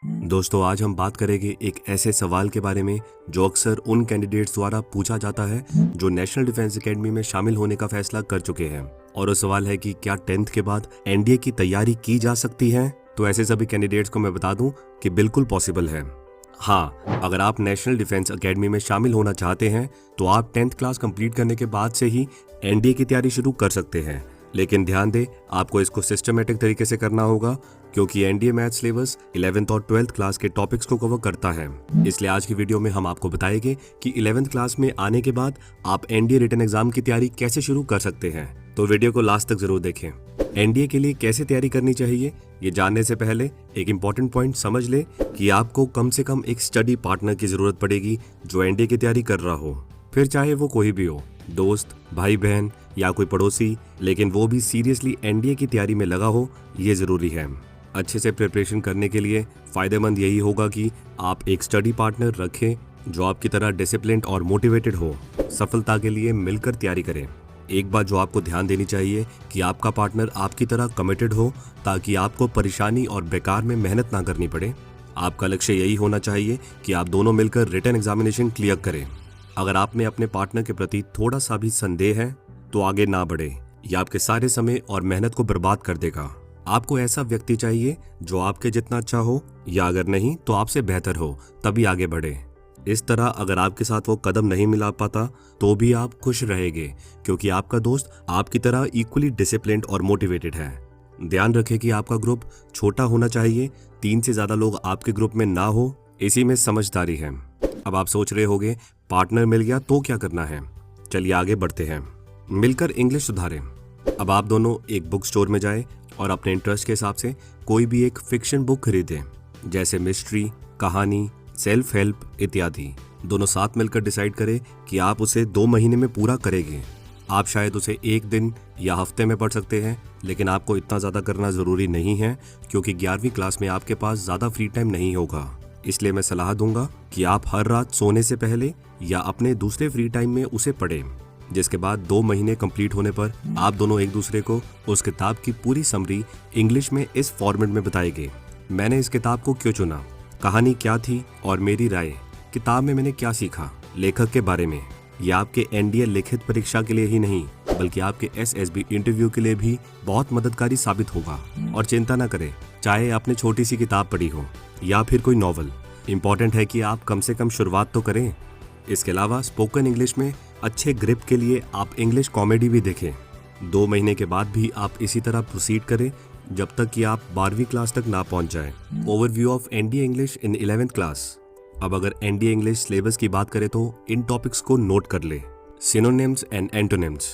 दोस्तों, आज हम बात करेंगे एक ऐसे सवाल के बारे में जो अक्सर उन कैंडिडेट्स द्वारा पूछा जाता है जो नेशनल डिफेंस एकेडमी में शामिल होने का फैसला कर चुके हैं। और वो सवाल है कि क्या 10th के बाद एनडीए की तैयारी की जा सकती है। तो ऐसे सभी कैंडिडेट्स को मैं बता दूं कि बिल्कुल पॉसिबल है। हाँ, अगर आप नेशनल डिफेंस एकेडमी में शामिल होना चाहते हैं तो आप 10th क्लास कंप्लीट करने के बाद से ही एनडीए की तैयारी शुरू कर सकते हैं। लेकिन ध्यान दें, आपको इसको सिस्टमेटिक तरीके से करना होगा क्योंकि एनडीए मैथ सिलेबस 11th और 12th क्लास के टॉपिक्स को कवर करता है। इसलिए आज की वीडियो में हम आपको बताएंगे कि 11th क्लास में आने के बाद आप एनडीए रिटन एग्जाम की तैयारी कैसे शुरू कर सकते हैं। तो वीडियो को लास्ट तक जरूर देखें। एनडीए के लिए कैसे तैयारी करनी चाहिए, ये जानने से पहले एक इम्पॉर्टेंट पॉइंट समझ ले कि आपको कम से कम एक स्टडी पार्टनर की जरूरत पड़ेगी जो एनडीए की तैयारी कर रहा हो। फिर चाहे वो कोई भी हो, दोस्त, भाई बहन या कोई पड़ोसी, लेकिन वो भी सीरियसली एनडीए की तैयारी में लगा हो, ये जरूरी है। अच्छे से प्रिपरेशन करने के लिए फायदेमंद यही होगा कि आप एक स्टडी पार्टनर रखें जो आपकी तरह डिसिप्लिन्ड और मोटिवेटेड हो। सफलता के लिए मिलकर तैयारी करें। एक बात जो आपको ध्यान देनी चाहिए कि आपका पार्टनर आपकी तरह कमिटेड हो ताकि आपको परेशानी और बेकार में मेहनत ना करनी पड़े। आपका लक्ष्य यही होना चाहिए कि आप दोनों मिलकर रिटन एग्जामिनेशन क्लियर करें। अगर आप में अपने पार्टनर के प्रति थोड़ा सा भी संदेह है तो आगे ना बढ़े, यह आपके सारे समय और मेहनत को बर्बाद कर देगा। आपको ऐसा व्यक्ति चाहिए जो आपके जितना अच्छा हो या अगर नहीं तो आपसे बेहतर हो, तभी आगे बढ़े। इस तरह अगर आपके साथ वो कदम नहीं मिला पाता तो भी आप खुश रहेंगे क्योंकि आपका दोस्त आपकी तरह इक्वली डिसिप्लिन्ड और मोटिवेटेड है। ध्यान रखें कि आपका ग्रुप छोटा होना चाहिए, 3 से ज्यादा लोग आपके ग्रुप में ना हो, इसी में समझदारी है। अब आप सोच रहे होंगे पार्टनर मिल गया तो क्या करना है। चलिए आगे बढ़ते हैं। मिलकर इंग्लिश सुधारें। अब आप दोनों एक बुक स्टोर में जाएं और अपने इंटरेस्ट के हिसाब से कोई भी एक फिक्शन बुक खरीदें, जैसे मिस्ट्री, कहानी, सेल्फ हेल्प इत्यादि। दोनों साथ मिलकर डिसाइड करें कि आप उसे 2 महीने में पूरा करेंगे। आप शायद उसे 1 दिन या हफ्ते में पढ़ सकते हैं, लेकिन आपको इतना ज़्यादा करना ज़रूरी नहीं है क्योंकि 11वीं क्लास में आपके पास ज़्यादा फ्री टाइम नहीं होगा। इसलिए मैं सलाह दूंगा कि आप हर रात सोने से पहले या अपने दूसरे फ्री टाइम में उसे पढ़ें, जिसके बाद 2 महीने कंप्लीट होने पर आप दोनों एक दूसरे को उस किताब की पूरी समरी इंग्लिश में इस फॉर्मेट में बताएंगे। मैंने इस किताब को क्यों चुना, कहानी क्या थी और मेरी राय, किताब में मैंने क्या सीखा, लेखक के बारे में। यह आपके एनडीए लिखित परीक्षा के लिए ही नहीं बल्कि आपके एसएसबी इंटरव्यू के लिए भी बहुत मददगारी साबित होगा। और चिंता न करें, चाहे आपने छोटी सी किताब पढ़ी हो या फिर कोई नॉवल, इम्पोर्टेंट है कि आप कम से कम शुरुआत तो करें। इसके अलावा स्पोकन इंग्लिश में अच्छे ग्रिप के लिए आप इंग्लिश कॉमेडी भी देखें। 2 महीने के बाद भी आप इसी तरह प्रोसीड करें जब तक कि आप 12वीं क्लास तक ना पहुंच जाएं। Overview of NDA English in 11th class. अब अगर एनडीए इंग्लिश सिलेबस की बात करें तो इन टॉपिक्स को नोट कर ले। Synonyms and antonyms,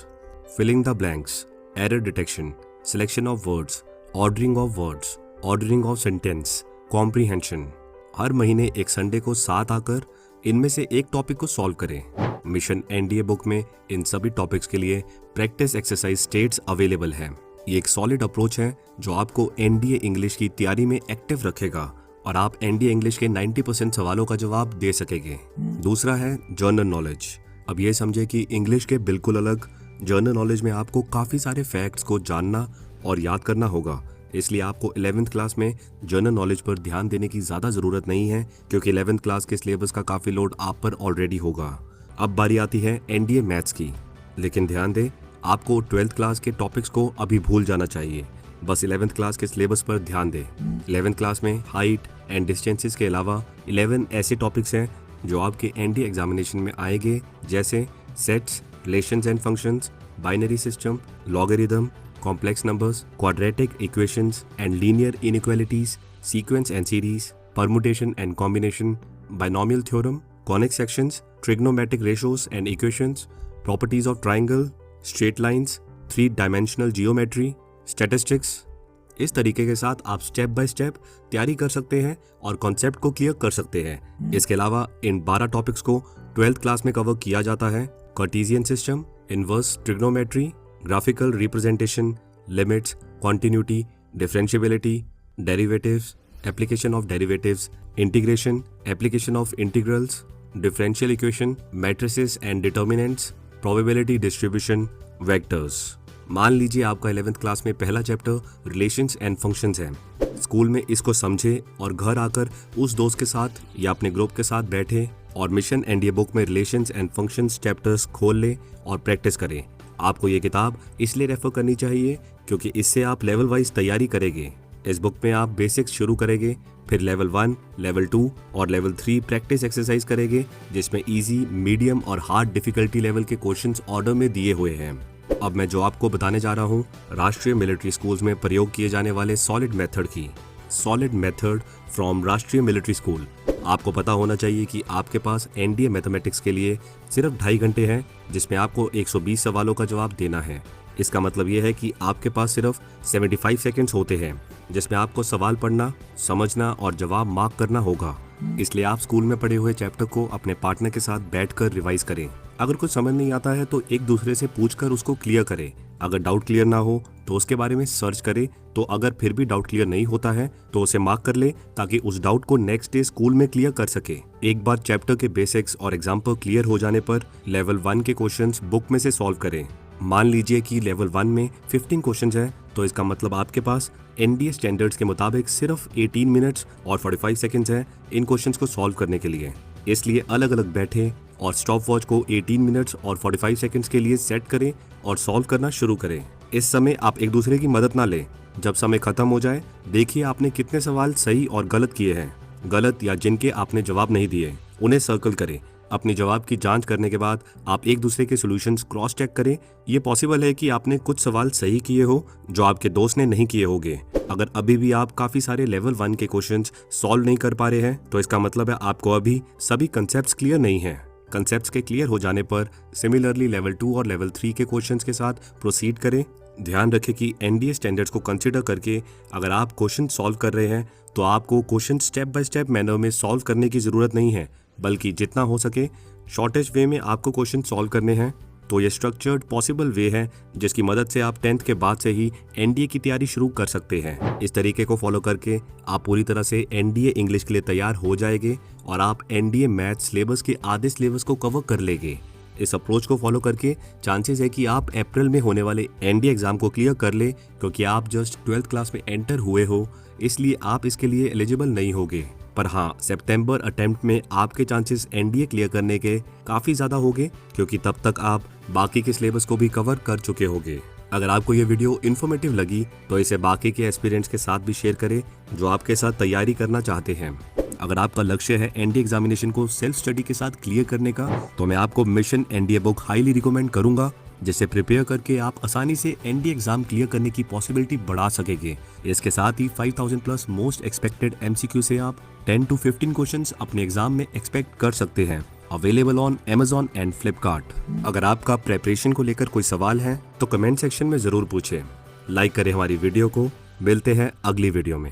filling the blanks, error detection, selection of words, ordering of words, ordering of sentence, comprehension. हर महीने एक संडे को साथ आकर इनमें से एक टॉपिक को सॉल्व करें। मिशन एनडीए बुक में इन सभी टॉपिक्स के लिए प्रैक्टिस एक्सरसाइज स्टेट्स अवेलेबल है। ये एक सॉलिड अप्रोच है जो आपको एनडीए इंग्लिश की तैयारी में एक्टिव रखेगा और आप एनडीए इंग्लिश के 90% सवालों का जवाब दे सकेंगे। दूसरा है जनरल नॉलेज। अब ये समझे कि इंग्लिश के बिल्कुल अलग जनरल नॉलेज में आपको काफी सारे फैक्ट्स को जानना और याद करना होगा। इसलिए आपको 11th क्लास में जनरल नॉलेज पर ध्यान देने की ज़्यादा ज़रूरत नहीं है क्योंकि 11th क्लास के सिलेबस का काफ़ी लोड आप पर ऑलरेडी होगा। अब बारी आती है एनडीए मैथ्स की, लेकिन ध्यान दें आपको 12th क्लास के टॉपिक्स को अभी भूल जाना चाहिए। बस 11th क्लास के सिलेबस पर ध्यान दें। 11th क्लास में हाइट एंड डिस्टेंसेस के अलावा 11 ऐसे टॉपिक्स हैं जो आपके एनडीए एग्जामिनेशन में आएंगे, जैसे sets, relations and functions, binary system, logarithm, complex numbers, quadratic equations and linear inequalities, sequence and series, permutation and combination, binomial theorem, conic sections, trigonometric ratios and equations, properties of triangle, straight lines, 3-dimensional geometry, statistics। इस तरीके के साथ आप step by step तैयारी कर सकते हैं और कॉन्सेप्ट को क्लियर कर सकते हैं। इसके अलावा इन 12 टॉपिक्स को 12th क्लास में कवर किया जाता है। Cartesian system, inverse trigonometry, graphical representation, limits, continuity, differentiability, derivatives, application of derivatives, integration, application of integrals, differential equation, matrices and determinants, probability distribution, vectors। मान लीजिए आपका 11th क्लास में पहला चैप्टर रिलेशंस एंड फंक्शंस है। School में इसको समझे और घर आकर उस दोस्त के साथ या अपने ग्रुप के साथ बैठे और मिशन एनडीए बुक में रिलेशंस एंड फंक्शंस चैप्टर्स खोल ले और प्रैक्टिस करें। आपको ये किताब इसलिए रेफर करनी चाहिए क्योंकि इससे आप लेवल वाइज तैयारी करेंगे। इस बुक में आप बेसिक्स शुरू करेंगे, फिर लेवल 1, लेवल 2 और लेवल 3 प्रैक्टिस एक्सरसाइज करेंगे, जिसमें इजी, मीडियम और हार्ड डिफिकल्टी लेवल के क्वेश्चंस ऑर्डर में दिए हुए हैं। अब मैं जो आपको बताने जा रहा हूँ राष्ट्रीय मिलिट्री स्कूल्स में प्रयोग किए जाने वाले सॉलिड मेथड की। सॉलिड मेथड फ्रॉम राष्ट्रीय मिलिट्री स्कूल। आपको पता होना चाहिए कि आपके पास एनडीए मैथमेटिक्स के लिए सिर्फ 2.5 घंटे हैं, जिसमें आपको 120 सवालों का जवाब देना है। इसका मतलब यह है कि आपके पास सिर्फ 75 सेकंड्स होते हैं, जिसमें आपको सवाल पढ़ना, समझना और जवाब मार्क करना होगा। इसलिए आप स्कूल में पढ़े हुए चैप्टर को अपने पार्टनर के साथ बैठकर रिवाइज करें। अगर कुछ समझ नहीं आता है तो एक दूसरे से पूछकर उसको क्लियर करें। अगर डाउट क्लियर ना हो तो उसके बारे में सर्च करें, तो अगर फिर भी डाउट क्लियर नहीं होता है तो उसे मार्क कर ले, ताकि उस डाउट को नेक्स्ट डे स्कूल में क्लियर कर सके। एक बार चैप्टर के बेसिक्स और एग्जाम्पल क्लियर हो जाने पर लेवल 1 के क्वेश्चंस बुक में से सॉल्व करें। मान लीजिए कि लेवल 1 में 15 क्वेश्चंस है, तो इसका मतलब आपके पास एनडीए स्टैंडर्ड्स के मुताबिक सिर्फ 18 मिनट्स और 45 सेकंड्स है इन क्वेश्चंस को सॉल्व करने के लिए। इसलिए अलग अलग बैठे और स्टॉप वॉच को 18 मिनट्स और 45 सेकंड्स के लिए सेट करें और सॉल्व करना शुरू करें। इस समय आप एक दूसरे की मदद ना लें। जब समय खत्म हो जाए, देखिए आपने कितने सवाल सही और गलत किए हैं। गलत या जिनके आपने जवाब नहीं दिए उन्हें सर्कल करें। अपने जवाब की जांच करने के बाद आप एक दूसरे के सॉल्यूशंस क्रॉस चेक करें। ये पॉसिबल है कि आपने कुछ सवाल सही किए हो जो आपके दोस्त ने नहीं किए होंगे। अगर अभी भी आप काफी सारे लेवल 1 के क्वेश्चंस सॉल्व नहीं कर पा रहे हैं, तो इसका मतलब है आपको अभी सभी कंसेप्ट्स क्लियर नहीं है। कंसेप्ट्स के क्लियर हो जाने पर सिमिलरली लेवल 2 और लेवल 3 के क्वेश्चंस के साथ प्रोसीड करें। ध्यान रखें कि एनडीए स्टैंडर्ड्स को कंसीडर करके अगर आप क्वेश्चन सॉल्व कर रहे हैं तो आपको question step by step manner में सॉल्व करने की जरूरत नहीं है, बल्कि जितना हो सके शॉर्टेस्ट वे में आपको क्वेश्चन सॉल्व करने हैं। तो ये स्ट्रक्चर्ड पॉसिबल वे है जिसकी मदद से आप 10th के बाद से ही एनडीए की तैयारी शुरू कर सकते हैं। इस तरीके को फॉलो करके आप पूरी तरह से एनडीए इंग्लिश के लिए तैयार हो जाएंगे और आप एनडीए मैथ सिलेबस के आधे सिलेबस को कवर कर लेंगे। इस अप्रोच को फॉलो करके चांसेस है कि आप अप्रैल में होने वाले एनडीए एग्जाम को क्लियर कर ले, क्योंकि आप जस्ट 12th क्लास में एंटर हुए हो, इसलिए आप इसके लिए एलिजिबल नहीं होगे। पर हाँ, सितंबर अटेम्प्ट में आपके चांसेस एनडीए क्लियर करने के काफ़ी ज़्यादा होंगे, क्योंकि तब तक आप बाकी के सिलेबस को भी कवर कर चुके होंगे। अगर आपको ये वीडियो इन्फॉर्मेटिव लगी तो इसे बाकी के एस्पिरेंट्स के साथ भी शेयर करें जो आपके साथ तैयारी करना चाहते हैं। अगर आपका लक्ष्य है एनडीए एग्जामिनेशन को सेल्फ स्टडी के साथ क्लियर करने का, तो मैं आपको mission NDA book highly recommend करूंगा, जिसे प्रिपेयर करके आप आसानी से एनडीए एग्जाम क्लियर करने की पॉसिबिलिटी बढ़ा सकेंगे। इसके साथ ही 5000 प्लस मोस्ट एक्सपेक्टेड एमसीक्यू से आप 10 to 15 क्वेश्चंस अपने एग्जाम में एक्सपेक्ट कर सकते हैं। Available on Amazon and Flipkart. अगर आपका प्रेपरेशन को लेकर कोई सवाल है तो कमेंट सेक्शन में जरूर पूछें। लाइक करें हमारी वीडियो को। मिलते हैं अगली वीडियो में।